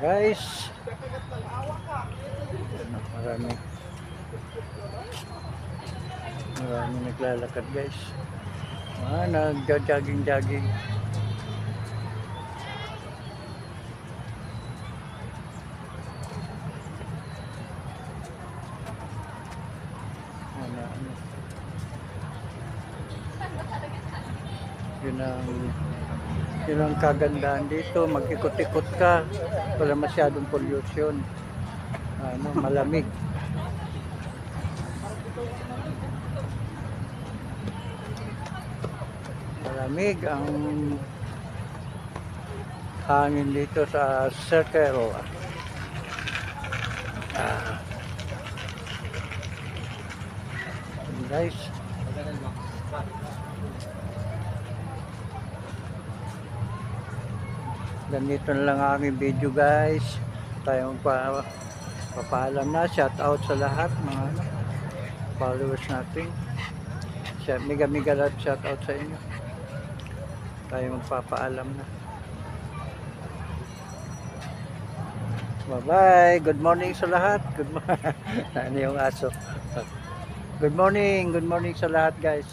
guys. Marami. Marami naglalakad guys. Nag-jogging. Yun ang kagandahan dito, mag-ikot-ikot ka, wala masyadong pollution, malamig. Malamig ang hangin dito sa Circle. Guys, ganito na lang ang aming video guys. Tayo papaalam na. Shout out sa lahat mga followers natin. Mega lahat shout out sa inyo. Tayo magpapaalam na. Bye bye. Good morning sa lahat. Good morning. Ano yung aso? Good morning sa lahat guys.